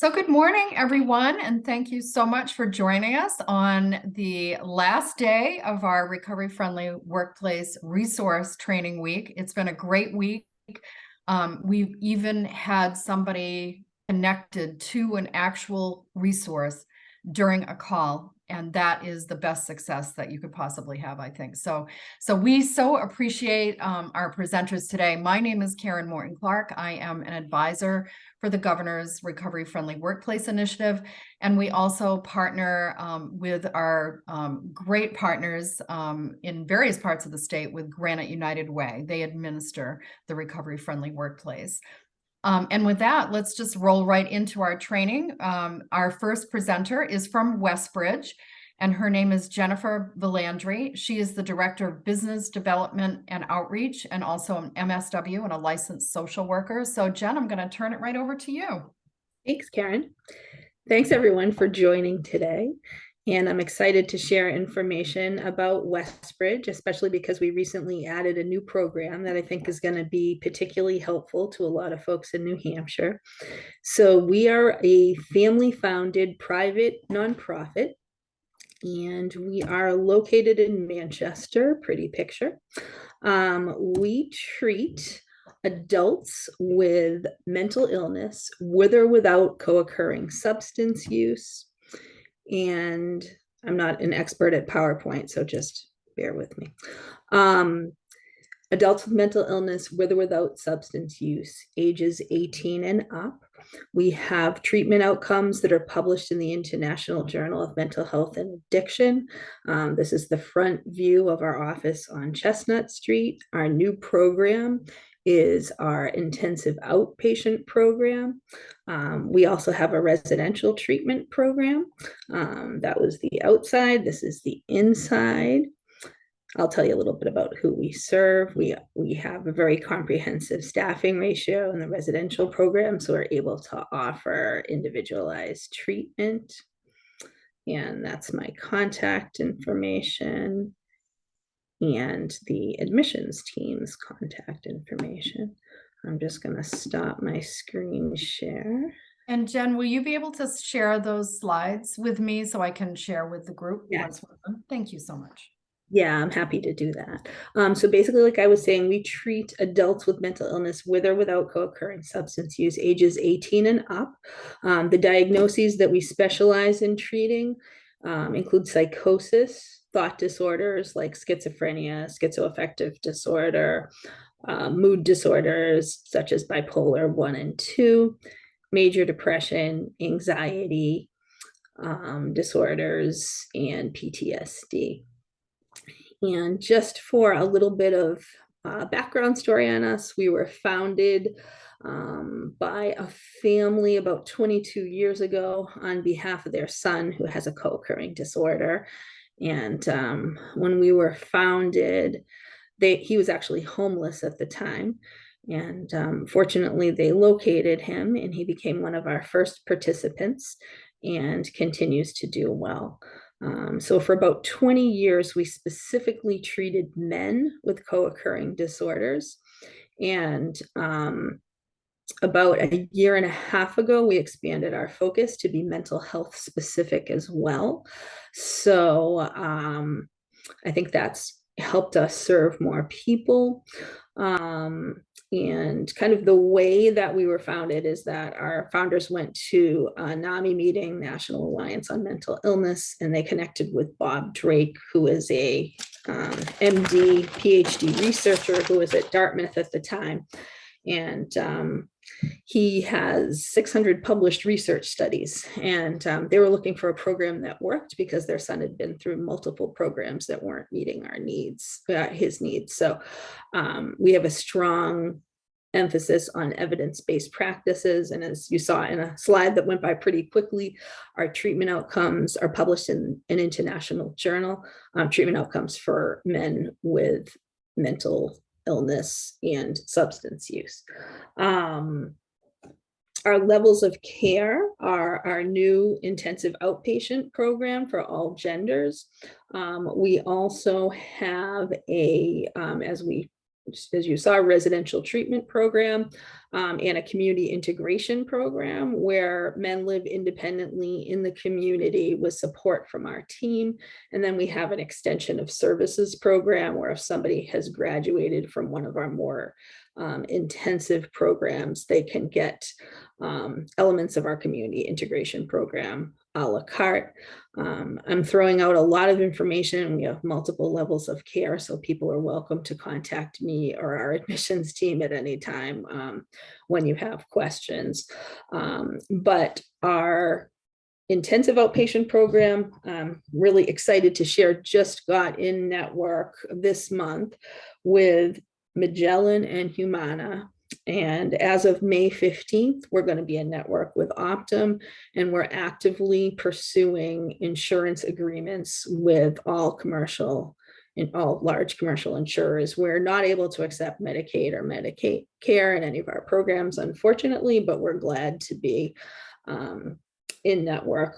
So good morning, everyone, and thank you so much for joining us on the last day of our Recovery Friendly Workplace Resource Training Week. It's been a great week. We've even had somebody connected to an actual resource during a call, and that is the best success that you could possibly have, I think. So we so appreciate our presenters today. My name is Karen Morton Clark. I am an advisor for the Governor's Recovery Friendly Workplace Initiative. And we also partner with our great partners in various parts of the state with Granite United Way. They administer the Recovery Friendly Workplace. And with that, let's just roll right into our training. Our first presenter is from Westbridge, and her name is Jennifer Villandry. She is the Director of Business Development and Outreach, and also an MSW and a licensed social worker. So Jen, I'm going to turn it right over to you. Thanks, Karen. Thanks, everyone, for joining today. And I'm excited to share information about Westbridge, especially because we recently added a new program that I think is going to be particularly helpful to a lot of folks in New Hampshire. So we are a family-founded private nonprofit, and we are located in Manchester, pretty picture. We treat adults with mental illness with or without co-occurring substance use. And I'm not an expert at PowerPoint, so just bear with me. Adults with mental illness with or without substance use, ages 18 and up. We have treatment outcomes that are published in the International Journal of Mental Health and Addiction. This is the front view of our office on Chestnut Street. Our new program is our intensive outpatient program. We also have a residential treatment program. That was the outside. This is the inside. I'll tell you a little bit about who we serve. We have a very comprehensive staffing ratio in the residential program, so we're able to offer individualized treatment. And that's my contact information and the admissions team's contact information. I'm just going to stop my screen share. And Jen, will you be able to share those slides with me so I can share with the group? Yes. Thank you so much. Yeah, I'm happy to do that. So basically, like I was saying, we treat adults with mental illness with or without co-occurring substance use, ages 18 and up. The diagnoses that we specialize in treating include psychosis, thought disorders like schizophrenia, schizoaffective disorder, mood disorders such as bipolar 1 and 2, major depression, anxiety disorders, and PTSD. And just for a little bit of background story on us, we were founded by a family about 22 years ago on behalf of their son who has a co-occurring disorder. And when we were founded, he was actually homeless at the time. And fortunately, they located him and he became one of our first participants and continues to do well. So for about 20 years, we specifically treated men with co-occurring disorders. And about a year and a half ago, we expanded our focus to be mental health specific as well. So I think that's helped us serve more people. And kind of the way that we were founded is that our founders went to a NAMI meeting, National Alliance on Mental Illness, and they connected with Bob Drake, who is a MD, PhD researcher who was at Dartmouth at the time. And he has 600 published research studies, and they were looking for a program that worked because their son had been through multiple programs that weren't meeting our needs, his needs. So we have a strong emphasis on evidence-based practices. And as you saw in a slide that went by pretty quickly, our treatment outcomes are published in an international journal, treatment outcomes for men with mental illness and substance use. Our levels of care are our new intensive outpatient program for all genders. We also have as we as you saw, residential treatment program, and a community integration program where men live independently in the community with support from our team. And then we have an extension of services program where if somebody has graduated from one of our more intensive programs, they can get elements of our community integration program a la carte. I'm throwing out a lot of information. We have multiple levels of care, so people are welcome to contact me or our admissions team at any time when you have questions. But our intensive outpatient program, I'm really excited to share, just got in network this month with Magellan and Humana. And as of May 15th, we're going to be in network with Optum, and we're actively pursuing insurance agreements with all commercial and all large commercial insurers. We're not able to accept Medicaid or Medicaid care in any of our programs, unfortunately, but we're glad to be in network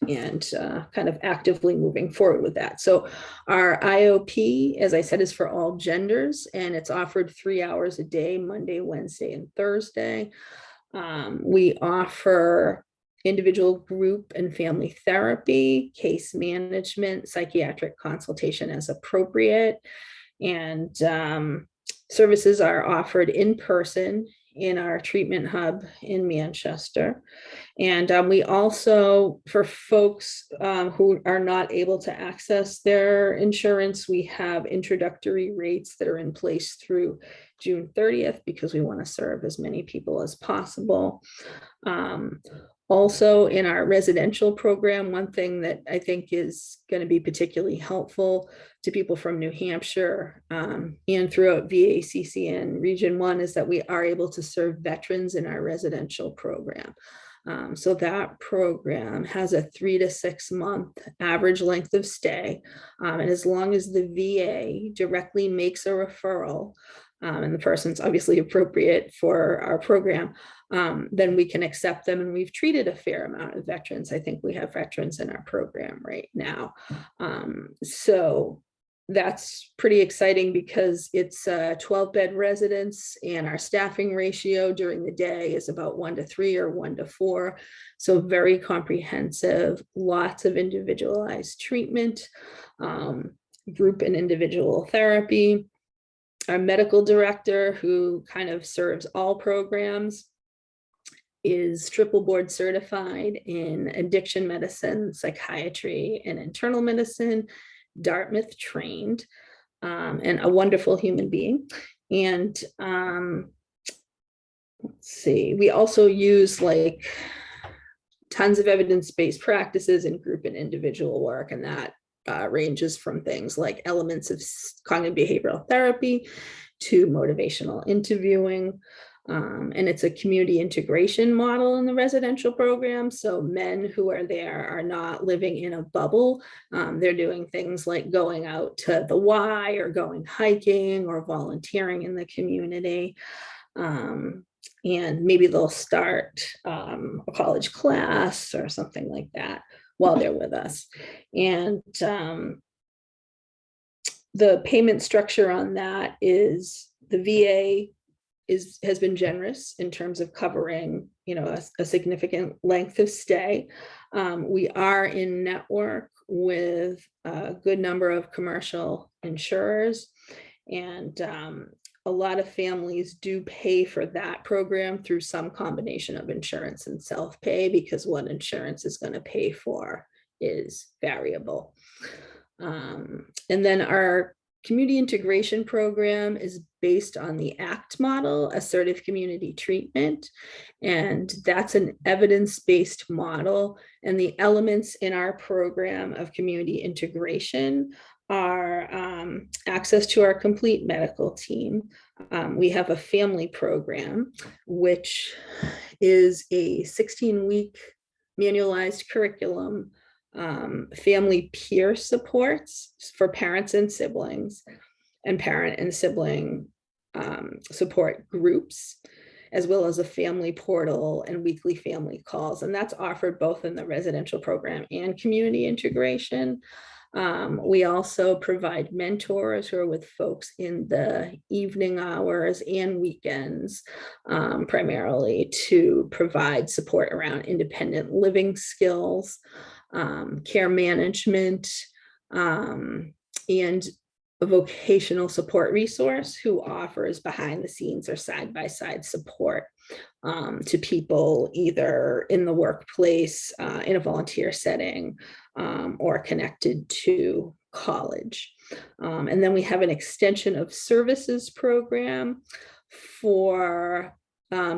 and kind of actively moving forward with that. So our IOP, as I said, is for all genders, and it's offered 3 hours a day, Monday, Wednesday, and Thursday. We offer individual, group, and family therapy, case management, psychiatric consultation as appropriate, and services are offered in person in our treatment hub in Manchester. And we also, for folks who are not able to access their insurance, we have introductory rates that are in place through June 30th because we want to serve as many people as possible. Also, in our residential program, one thing that I think is going to be particularly helpful to people from New Hampshire and throughout VACCN Region 1 is that we are able to serve veterans in our residential program. So that program has a 3 to 6 month average length of stay. And as long as the VA directly makes a referral, and the person's obviously appropriate for our program, then we can accept them. And we've treated a fair amount of veterans. I think we have veterans in our program right now. So that's pretty exciting because it's 12-bed residence, and our staffing ratio during the day is about 1 to 3 or 1 to 4. So very comprehensive, lots of individualized treatment, group and individual therapy. Our medical director, who kind of serves all programs, is triple board certified in addiction medicine, psychiatry, and internal medicine, Dartmouth trained, and a wonderful human being. And let's see, we also use like tons of evidence-based practices in group and individual work, and that ranges from things like elements of cognitive behavioral therapy to motivational interviewing. And it's a community integration model in the residential program. So men who are there are not living in a bubble. They're doing things like going out to the Y or going hiking or volunteering in the community. And maybe they'll start a college class or something like that while they're with us. And the payment structure on that is the VA has been generous in terms of covering, a significant length of stay. We are in network with a good number of commercial insurers, and a lot of families do pay for that program through some combination of insurance and self-pay, because what insurance is going to pay for is variable. And then our community integration program is based on the ACT model, assertive community treatment, and that's an evidence-based model. And the elements in our program of community integration are access to our complete medical team. We have a family program, which is a 16-week manualized curriculum, family peer supports for parents and siblings, and parent and sibling support groups, as well as a family portal and weekly family calls. And that's offered both in the residential program and community integration. We also provide mentors who are with folks in the evening hours and weekends, primarily to provide support around independent living skills, care management, and a vocational support resource who offers behind the scenes or side by side support to people either in the workplace, in a volunteer setting, or connected to college. And then we have an extension of services program for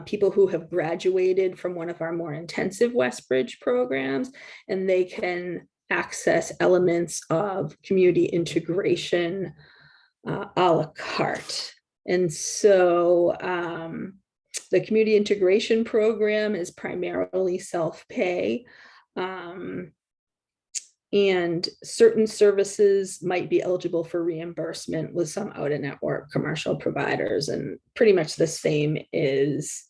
people who have graduated from one of our more intensive Westbridge programs, and they can access elements of community integration a la carte. And so the community integration program is primarily self-pay, and certain services might be eligible for reimbursement with some out-of-network commercial providers, and pretty much the same is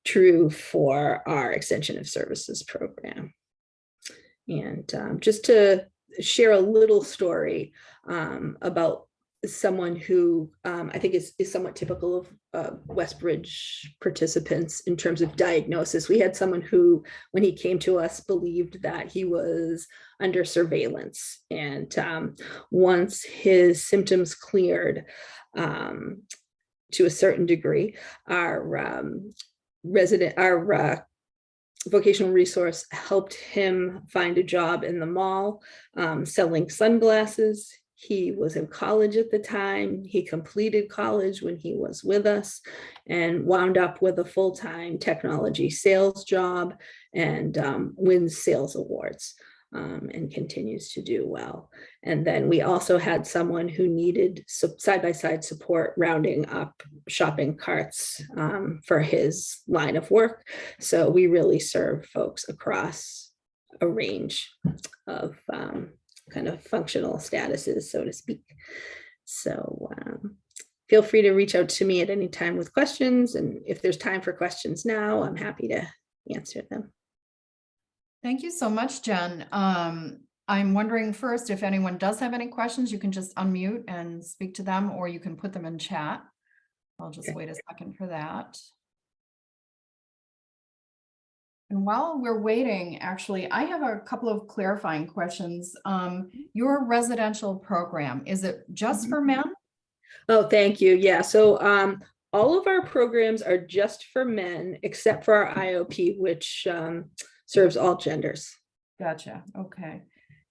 true for our extension of services program. And just to share a little story about someone who I think is somewhat typical of Westbridge participants in terms of diagnosis. We had someone who, when he came to us, believed that he was under surveillance. And once his symptoms cleared to a certain degree, our vocational resource helped him find a job in the mall selling sunglasses. He was in college at the time. He completed college when he was with us and wound up with a full-time technology sales job and wins sales awards and continues to do well. And then we also had someone who needed side-by-side support rounding up shopping carts for his line of work. So we really serve folks across a range of kind of functional statuses, so to speak. So feel free to reach out to me at any time with questions. And if there's time for questions now, I'm happy to answer them. Thank you so much, Jen. I'm wondering first, if anyone does have any questions, you can just unmute and speak to them, or you can put them in chat. I'll just wait a second for that. And while we're waiting, actually, I have a couple of clarifying questions. Your residential program, is it just for men? Oh, thank you. Yeah. So all of our programs are just for men, except for our IOP, which serves all genders. Gotcha. Okay.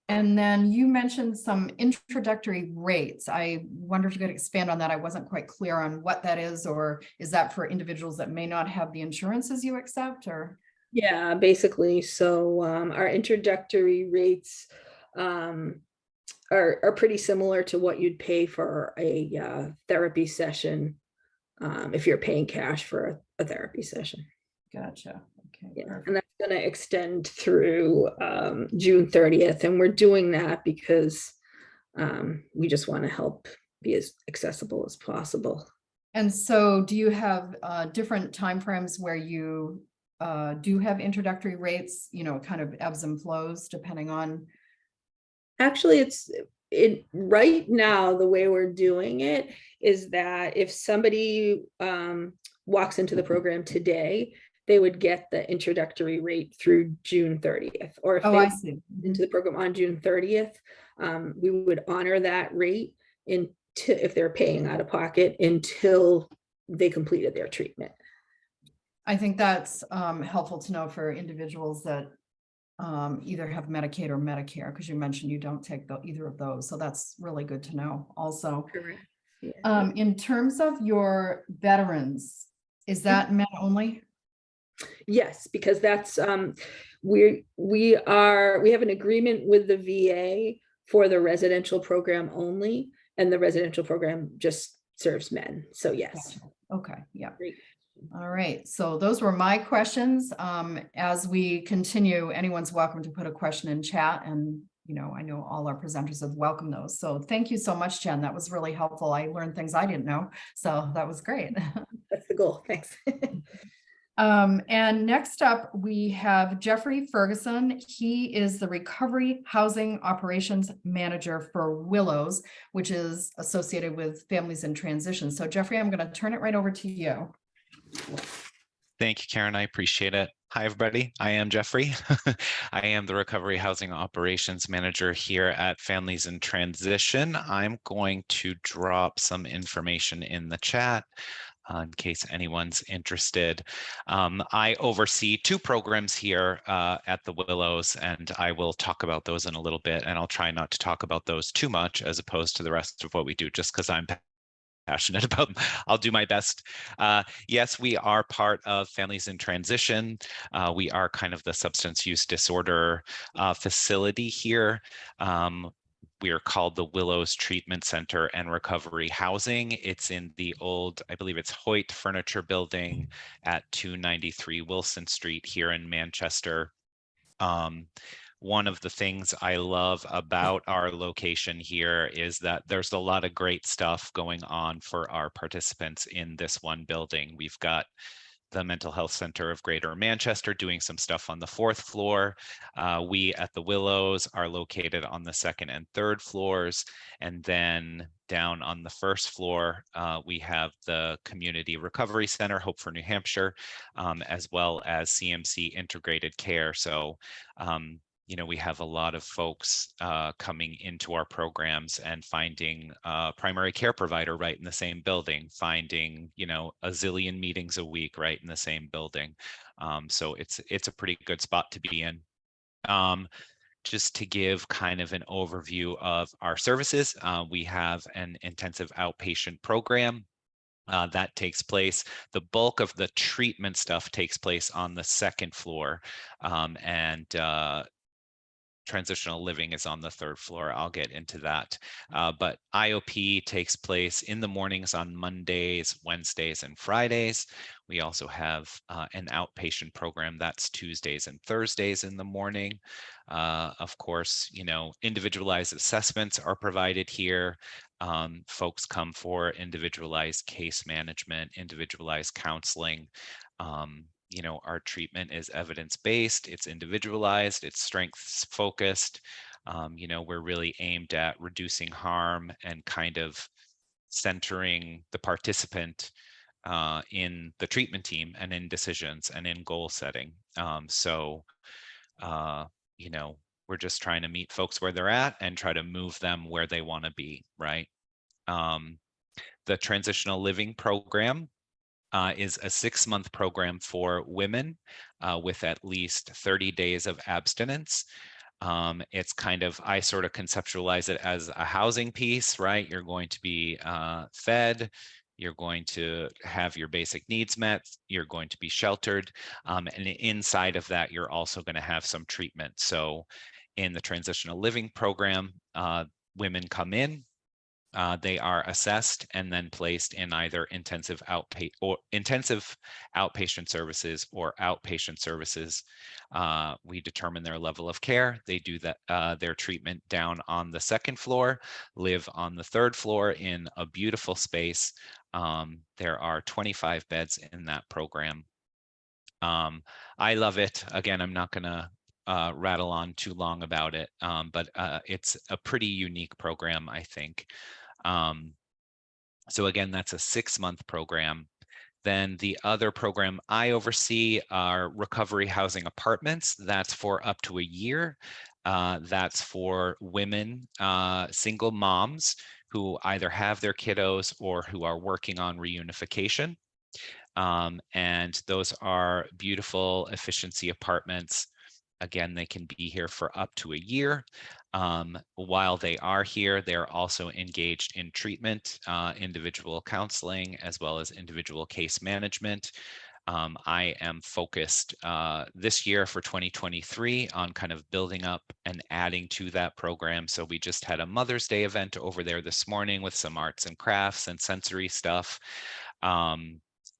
And then you mentioned some introductory rates. I wonder if you could expand on that. I wasn't quite clear on what that is, or is that for individuals that may not have the insurances you accept, or? Yeah, basically. So our introductory rates are pretty similar to what you'd pay for a therapy session if you're paying cash for a therapy session. Gotcha. Okay. Yeah, and that's going to extend through June 30th. And we're doing that because we just want to help be as accessible as possible. And so do you have different timeframes where you do have introductory rates, you know, kind of ebbs and flows depending on? Actually, right now, the way we're doing it is that if somebody walks into the program today, they would get the introductory rate through June 30th. Or if they I see. into the program on June 30th, we would honor that rate if they're paying out of pocket until they completed their treatment. I think that's helpful to know for individuals that either have Medicaid or Medicare, because you mentioned you don't take either of those. So that's really good to know also. Correct. Yeah. In terms of your veterans, is that men only? Yes, because that's we have an agreement with the VA for the residential program only, and the residential program just serves men. So yes. Gotcha. Okay. Yeah. Great. All right. So those were my questions. As we continue, anyone's welcome to put a question in chat, and you know, I know all our presenters have welcomed those. So thank you so much, Jen. That was really helpful. I learned things I didn't know. So that was great. That's the goal. Thanks. And next up, we have Jeffrey Ferguson. He is the Recovery Housing Operations Manager for Willows, which is associated with Families in Transition. So Jeffrey, I'm going to turn it right over to you. Thank you, Karen. I appreciate it. Hi, everybody. I am Jeffrey. I am the Recovery Housing Operations Manager here at Families in Transition. I'm going to drop some information in the chat in case anyone's interested. I oversee two programs here at the Willows, and I will talk about those in a little bit, and I'll try not to talk about those too much as opposed to the rest of what we do, just because I'm passionate about them. I'll do my best. Yes, we are part of Families in Transition. We are kind of the substance use disorder facility here. We are called the Willows Treatment Center and Recovery Housing. It's in the old, I believe it's Hoyt Furniture Building at 293 Wilson Street here in Manchester. One of the things I love about our location here is that there's a lot of great stuff going on for our participants in this one building. We've got the Mental Health Center of Greater Manchester doing some stuff on the 4th floor. We at the Willows are located on the 2nd and 3rd floors. And then down on the 1st floor, we have the Community Recovery Center, Hope for New Hampshire, as well as CMC Integrated Care. So you know, we have a lot of folks coming into our programs and finding a primary care provider right in the same building, finding, you know, a zillion meetings a week right in the same building. So it's a pretty good spot to be in. Just to give kind of an overview of our services, we have an intensive outpatient program. That takes place, the bulk of the treatment stuff takes place on the 2nd floor, and transitional living is on the 3rd floor. I'll get into that. But IOP takes place in the mornings on Mondays, Wednesdays, and Fridays. We also have an outpatient program that's Tuesdays and Thursdays in the morning. Of course, you know, individualized assessments are provided here. Folks come for individualized case management, individualized counseling. You know, our treatment is evidence-based, it's individualized, it's strengths focused. You know, we're really aimed at reducing harm and kind of centering the participant in the treatment team and in decisions and in goal setting. You know, we're just trying to meet folks where they're at and try to move them where they want to be, right? The transitional living program is a 6-month program for women with at least 30 days of abstinence. It's kind of, I sort of conceptualize it as a housing piece, right? You're going to be fed, you're going to have your basic needs met, you're going to be sheltered, and inside of that, you're also going to have some treatment. So in the transitional living program, women come in, they are assessed and then placed in either intensive outpatient services or outpatient services. We determine their level of care. They do that, their treatment down on the 2nd floor, live on the 3rd floor in a beautiful space. There are 25 beds in that program. I love it. Again, I'm not going to rattle on too long about it, but it's a pretty unique program, I think. So again, that's a 6-month program. Then the other program I oversee are recovery housing apartments. That's for up to a year. That's for women, single moms who either have their kiddos or who are working on reunification. And those are beautiful efficiency apartments. Again, they can be here for up to a year. While they are here, they're also engaged in treatment, individual counseling, as well as individual case management. I am focused this year for 2023 on kind of building up and adding to that program. So we just had a Mother's Day event over there this morning with some arts and crafts and sensory stuff.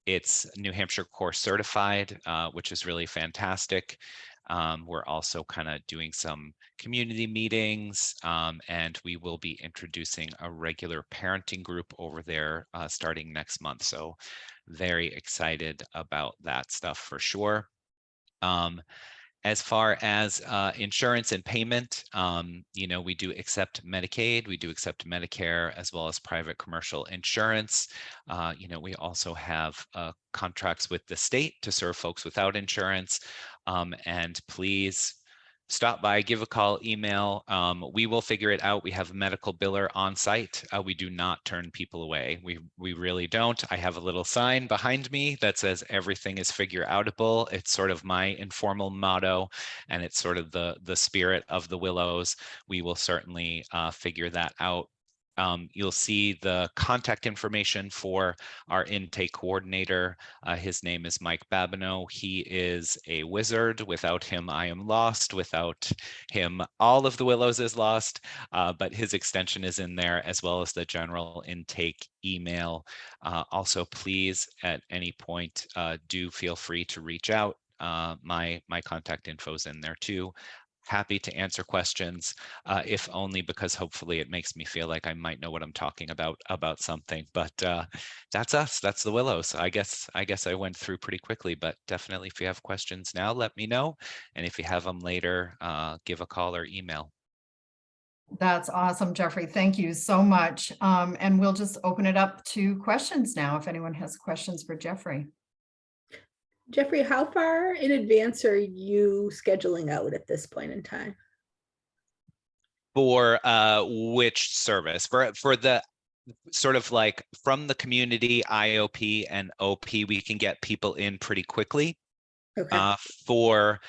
It's New Hampshire course certified, which is really fantastic. We're also kind of doing some community meetings, and we will be introducing a regular parenting group over there starting next month. So very excited about that stuff for sure. As far as insurance and payment, we do accept Medicaid, we do accept Medicare, as well as private commercial insurance. We also have contracts with the state to serve folks without insurance. And please stop by, give a call, email. We will figure it out. We have a medical biller on site. We do not turn people away. We really don't. I have a little sign behind me that says everything is figure outable. It's sort of my informal motto, and it's sort of the spirit of the Willows. We will certainly figure that out. You'll see the contact information for our intake coordinator. His name is Mike Babineau. He is a wizard. Without him, I am lost. Without him, all of the Willows is lost. But his extension is in there, as well as the general intake email. Also, please, at any point, do feel free to reach out. My contact info is in there too. Happy to answer questions, if only because hopefully it makes me feel like I might know what I'm talking about something. But that's us. That's the Willows. I guess I went through pretty quickly, but definitely if you have questions now, let me know. And if you have them later, give a call or email. That's awesome, Jeffrey. Thank you so much. And we'll just open it up to questions now if anyone has questions for Jeffrey. Jeffrey, how far in advance are you scheduling out at this point in time? For which service? For the sort of like from the community IOP and OP, we can get people in pretty quickly. Okay. For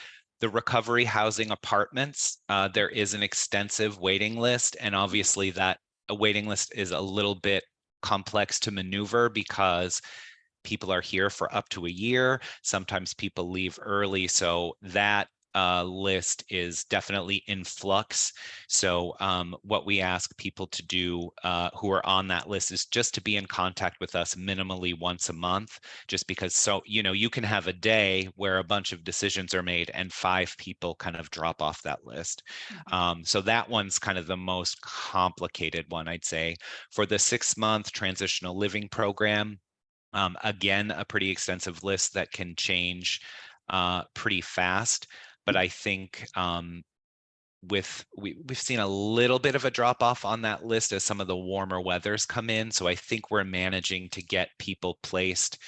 the recovery housing apartments, there is an extensive waiting list, and obviously that a waiting list is a little bit complex to maneuver because people are here for up to a year. Sometimes people leave early, so that list is definitely in flux. So what we ask people to do who are on that list is just to be in contact with us minimally once a month, just because you can have a day where a bunch of decisions are made and 5 people kind of drop off that list. So that one's kind of the most complicated one, I'd say. For the 6-month transitional living program, again, a pretty extensive list that can change pretty fast. But I think we've seen a little bit of a drop off on that list as some of the warmer weathers come in. So I think we're managing to get people placed.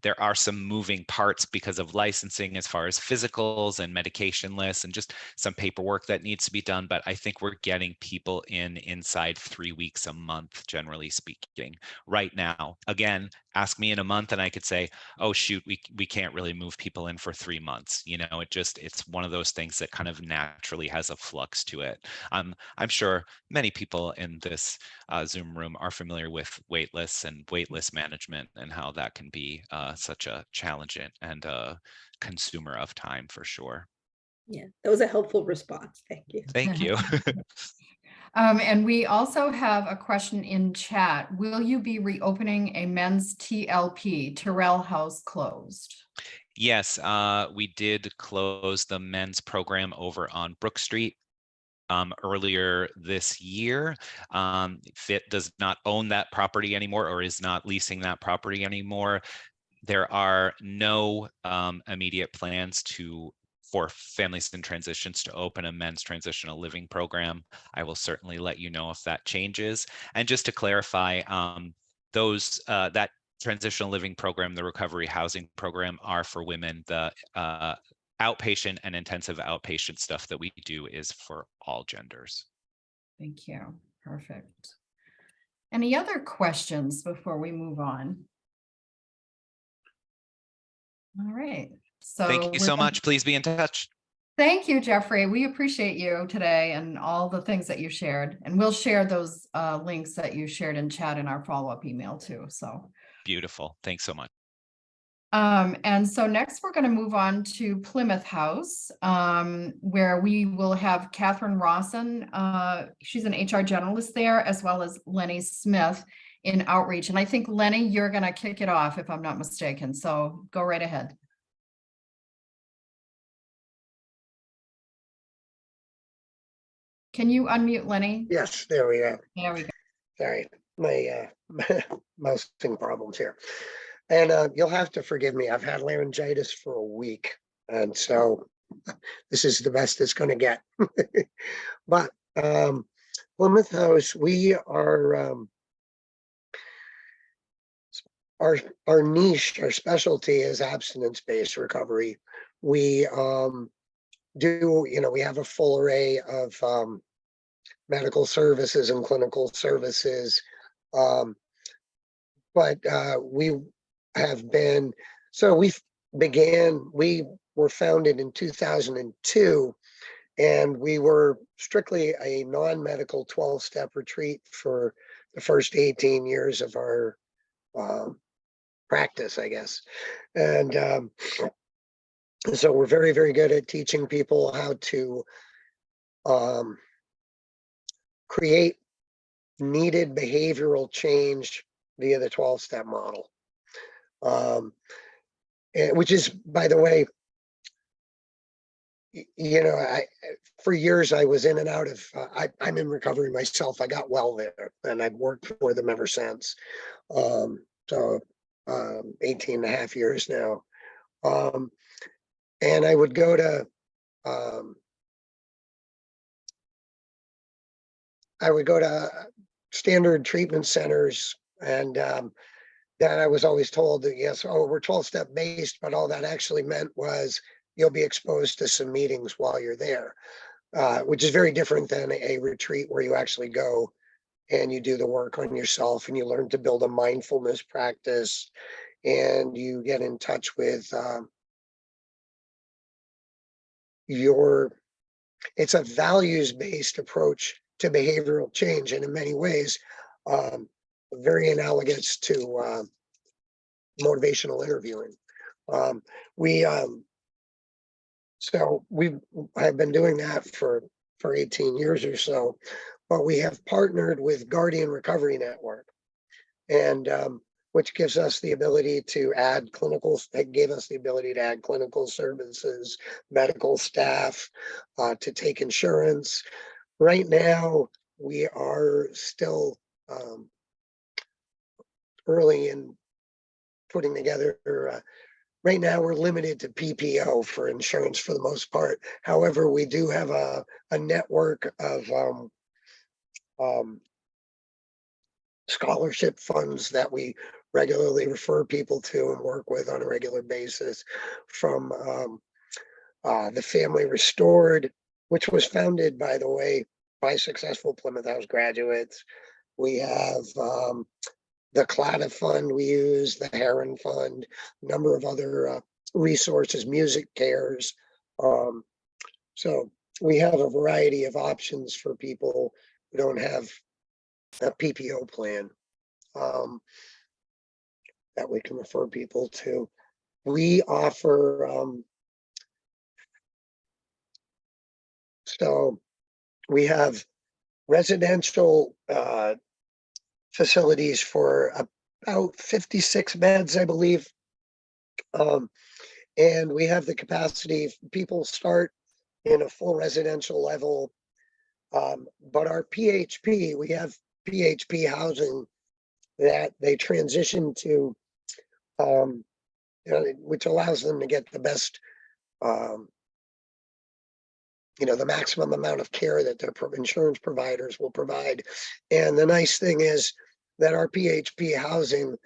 There are some moving parts because of licensing as far as physicals and medication lists and just some paperwork that needs to be done. But I think we're getting people inside 3 weeks a month, generally speaking, right now. Again, ask me in a month and I could say, oh, shoot, we can't really move people in for 3 months. It's one of those things that kind of naturally has a flux to it. I'm sure many people in this Zoom room are familiar with wait lists and wait list management and how that can be such a challenge and a consumer of time for sure. Yeah, that was a helpful response. Thank you. Thank you. And we also have a question in chat. Will you be reopening a men's TLP, Terrell House closed? Yes, we did close the men's program over on Brook Street earlier this year. FIT does not own that property anymore or is not leasing that property anymore. There are no immediate plans for families in transitions to open a men's transitional living program. I will certainly let you know if that changes. And just to clarify, that transitional living program, the recovery housing program, are for women. The outpatient and intensive outpatient stuff that we do is for all genders. Thank you. Perfect. Any other questions before we move on? All right. So thank you so much. Please be in touch. Thank you, Jeffrey. We appreciate you today and all the things that you shared. And we'll share those links that you shared in chat in our follow-up email too. So beautiful. Thanks so much. And so next we're going to move on to Plymouth House, where we will have Catherine Rawson. She's an HR generalist there, as well as Lenny Smith in outreach. And I think, Lenny, you're going to kick it off if I'm not mistaken. So go right ahead. Can you unmute Lenny? Yes, there we are. There we go. Sorry, my mousing problems here. And you'll have to forgive me. I've had laryngitis for a week, and so this is the best it's going to get. But Plymouth House, we are our niche, our specialty is abstinence-based recovery. We we have a full array of medical services and clinical services. But we have been, we were founded in 2002, and we were strictly a non-medical 12-step retreat for the first 18 years of our practice, I guess. And so we're very, very good at teaching people how to create needed behavioral change via the 12-step model, which is, by the way, for years I was in and out of, I'm in recovery myself. I got well there, and I've worked for them ever since. So 18 and a half years now. And I would go to, standard treatment centers, and then I was always told that, yes, we're 12-step based, but all that actually meant was you'll be exposed to some meetings while you're there, which is very different than a retreat where you actually go and you do the work on yourself, and you learn to build a mindfulness practice, and you get in touch with it's a values-based approach to behavioral change, and in many ways, very analogous to motivational interviewing. So we have been doing that for 18 years or so, but we have partnered with Guardian Recovery Network, and which gives us the ability to add clinical services, medical staff, to take insurance. Right now, we are still early in putting together. Right now, we're limited to PPO for insurance for the most part. However, we do have a network of scholarship funds that we regularly refer people to and work with on a regular basis, from the Family Restored, which was founded, by the way, by successful Plymouth House graduates. We have the CLATA Fund we use, the Heron Fund, a number of other resources, Music Cares. So we have a variety of options for people who don't have a PPO plan that we can refer people to. We offer, so we have residential facilities for about 56 beds, I believe. And we have the capacity, people start in a full residential level, but our PHP, we have PHP housing that they transition to, which allows them to get the best, the maximum amount of care that their insurance providers will provide. And the nice thing is that our PHP housing,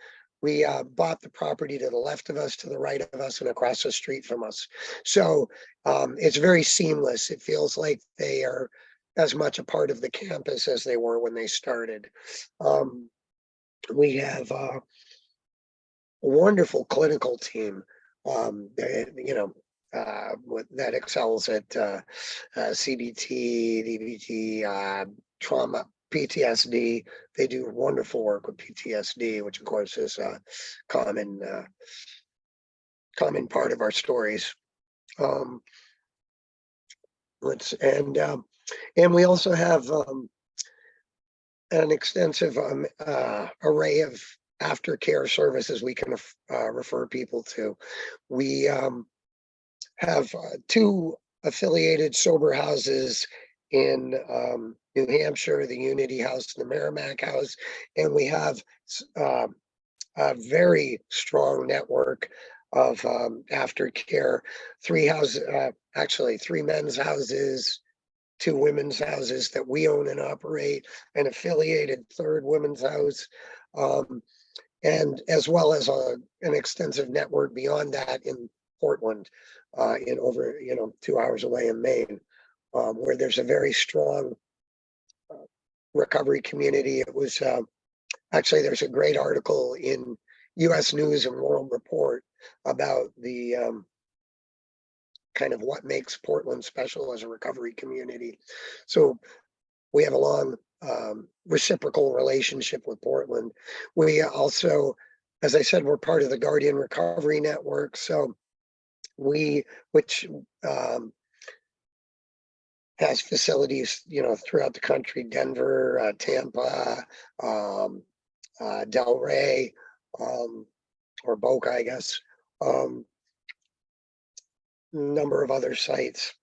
we bought the property to the left of us, to the right of us, and across the street from us. So it's very seamless. It feels like they are as much a part of the campus as they were when they started. We have a wonderful clinical team, that excels at CBT, DBT, trauma, PTSD. They do wonderful work with PTSD, which of course is a common part of our stories. And we also have an extensive array of aftercare services we can refer people to. We have 2 affiliated sober houses in New Hampshire, the Unity House, the Merrimack House, and we have a very strong network of aftercare. Actually 3 men's houses, 2 women's houses that we own and operate, an affiliated 3rd women's house, and as well as an extensive network beyond that in Portland, in over 2 hours away in Maine, where there's a very strong recovery community. It was actually, there's a great article in U.S. News and World Report about the kind of what makes Portland special as a recovery community. So we have a long reciprocal relationship with Portland. We also, as I said, we're part of the Guardian Recovery Network. So which has facilities, throughout the country, Denver, Tampa, Delray, or Boca, I guess, number of other sites.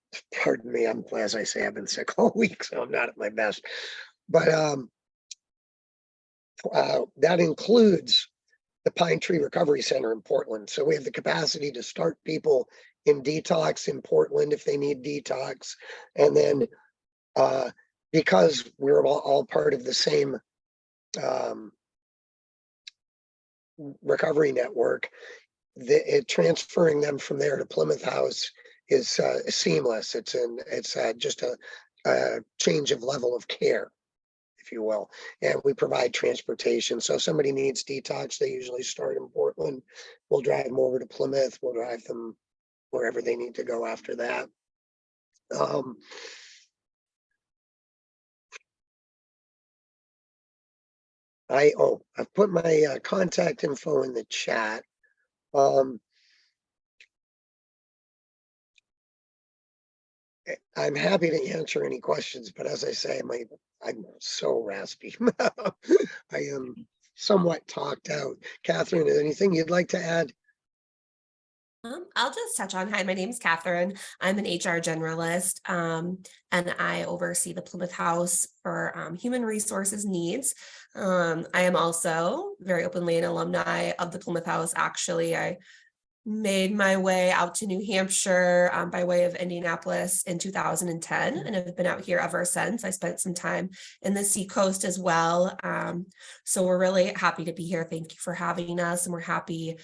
Pardon me, as I say, I've been sick all week, so I'm not at my best. But that includes the Pine Tree Recovery Center in Portland. So we have the capacity to start people in detox in Portland if they need detox. And then because we're all part of the same recovery network, transferring them from there to Plymouth House is seamless. It's just a change of level of care, if you will. And we provide transportation. So if somebody needs detox, they usually start in Portland. We'll drive them over to Plymouth. We'll drive them wherever they need to go after that. I've put my contact info in the chat. I'm happy to answer any questions, but as I say, I'm so raspy. I am somewhat talked out. Catherine, anything you'd like to add? I'll just touch on, hi, my name is Catherine. I'm an HR generalist, and I oversee the Plymouth House for human resources needs. I am also very openly an alumni of the Plymouth House. Actually, I made my way out to New Hampshire by way of Indianapolis in 2010, and have been out here ever since. I spent some time in the Seacoast as well. So we're really happy to be here. Thank you for having us. And we're happy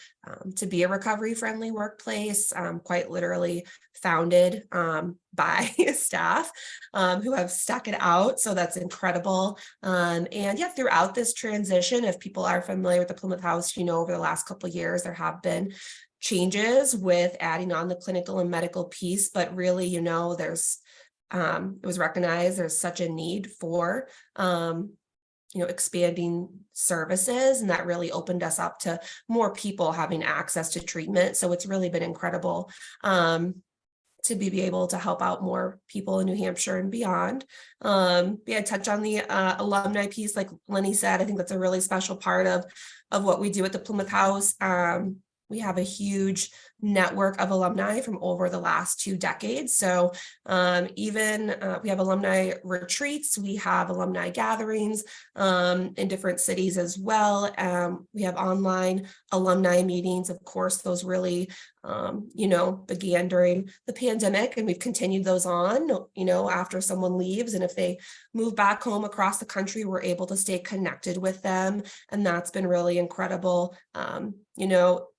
to be a recovery-friendly workplace, quite literally founded by staff who have stuck it out. So that's incredible. And yeah, throughout this transition, if people are familiar with the Plymouth House, over the last couple of years, there have been changes with adding on the clinical and medical piece, but really, there's it was recognized there's such a need for expanding services, and that really opened us up to more people having access to treatment. So it's really been incredible to be able to help out more people in New Hampshire and beyond. Yeah, touch on the alumni piece, like Lenny said. I think that's a really special part of what we do at the Plymouth House. We have a huge network of alumni from over the last 2 decades. So even we have alumni retreats, we have alumni gatherings in different cities as well. We have online alumni meetings. Of course, those really, began during the pandemic, and we've continued those on, after someone leaves. And if they move back home across the country, we're able to stay connected with them. And that's been really incredible.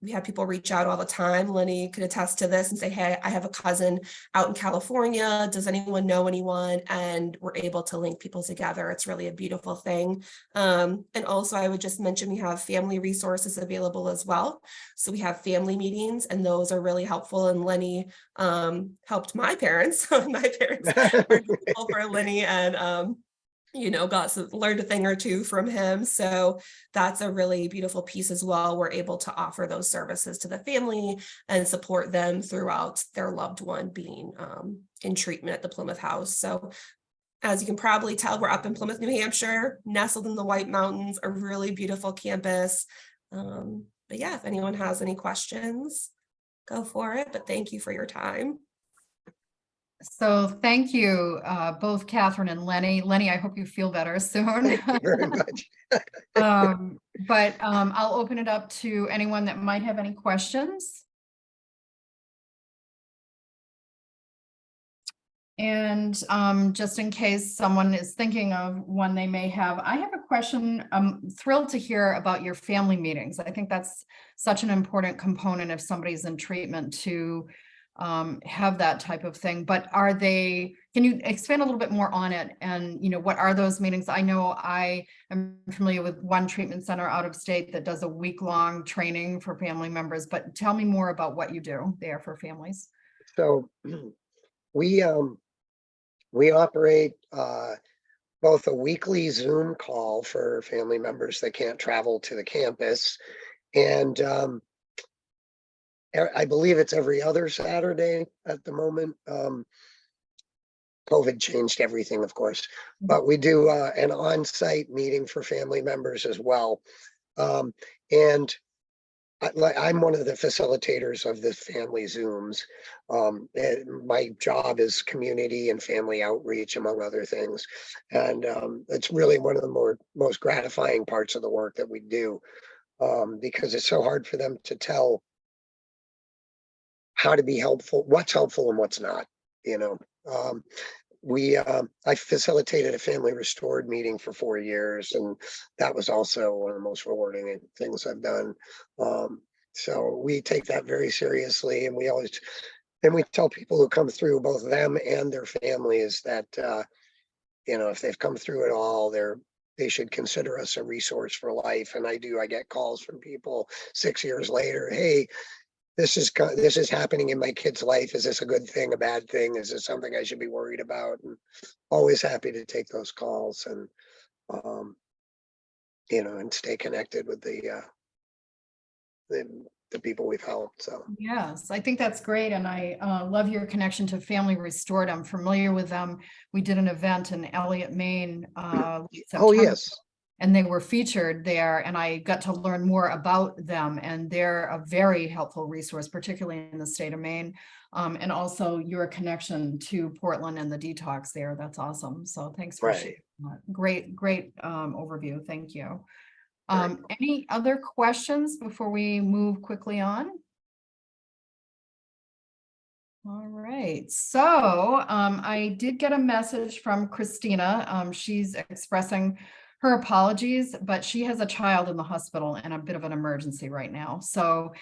We have people reach out all the time. Lenny could attest to this and say, hey, I have a cousin out in California. Does anyone know anyone? And we're able to link people together. It's really a beautiful thing. And also, I would just mention we have family resources available as well. So we have family meetings, and those are really helpful. And Lenny helped my parents. My parents were helpful for Lenny, and learned a thing or two from him. So that's a really beautiful piece as well. We're able to offer those services to the family and support them throughout their loved one being in treatment at the Plymouth House. So as you can probably tell, we're up in Plymouth, New Hampshire, nestled in the White Mountains, a really beautiful campus. But yeah, if anyone has any questions, go for it. But thank you for your time. So thank you, both Catherine and Lenny. Lenny, I hope you feel better soon. Thank you very much. But I'll open it up to anyone that might have any questions. And just in case someone is thinking of one they may have, I have a question. I'm thrilled to hear about your family meetings. I think that's such an important component if somebody's in treatment to have that type of thing. But are they, can you expand a little bit more on it? And, you know, what are those meetings? I know I am familiar with one treatment center out of state that does a week-long training for family members, but tell me more about what you do there for families. So we operate both a weekly Zoom call for family members that can't travel to the campus, and I believe it's every other Saturday at the moment. COVID changed everything, of course, but we do an on-site meeting for family members as well. And I'm one of the facilitators of the family Zooms. My job is community and family outreach, among other things. And it's really one of the most gratifying parts of the work that we do, because it's so hard for them to tell how to be helpful, what's helpful and what's not, you know. I facilitated a family restored meeting for 4 years, and that was also one of the most rewarding things I've done. So we take that very seriously, and we tell people who come through, both them and their families, that you know, if they've come through it all, they should consider us a resource for life. And I get calls from people 6 years later, hey, this is happening in my kid's life. Is this a good thing, a bad thing? Is this something I should be worried about? And always happy to take those calls and, you know, and stay connected with the people we've helped. So Yes, I think that's great. And I love your connection to Family Restored. I'm familiar with them. We did an event in Elliott, Maine. oh September. yes, And they were featured there, and I got to learn more about them, and they're a very helpful resource, particularly in the state of Maine. And also your connection to Portland and the detox there. That's awesome. So thanks for sharing that. Great overview. Thank you. Any other questions before we move quickly on? All right, so I did get a message from Christina. She's expressing her apologies, but she has a child in the hospital and a bit of an emergency right now. So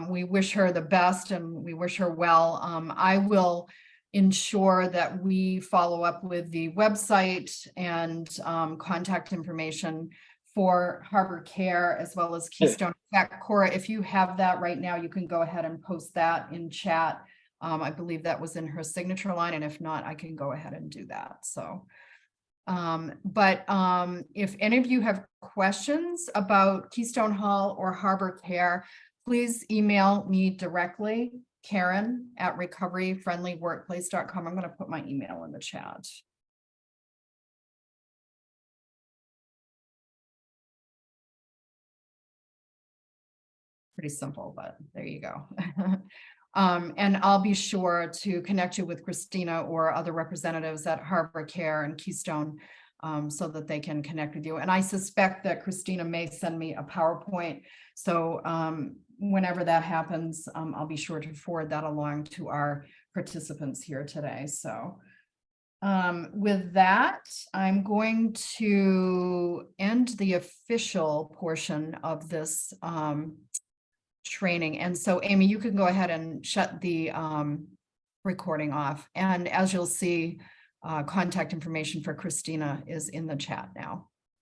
we wish her the best and we wish her well. I will ensure that we follow up with the website and contact information for HarborCare as well as Keystone. In fact, Cora, if you have that right now, you can go ahead and post that in chat. I believe that was in her signature line, and if not, I can go ahead and do that. So, if any of you have questions about Keystone Hall or HarborCare, please email me directly, Karen@recoveryfriendlyworkplace.com. I'm going to put my email in the chat. Pretty simple, but there you go. And I'll be sure to connect you with Christina or other representatives at HarborCare and Keystone so that they can connect with you. And I suspect that Christina may send me a PowerPoint. So whenever that happens, I'll be sure to forward that along to our participants here today. So with that, I'm going to end the official portion of this training. And so Amy, you can go ahead and shut the recording off. And as you'll see, contact information for Christina is in the chat now.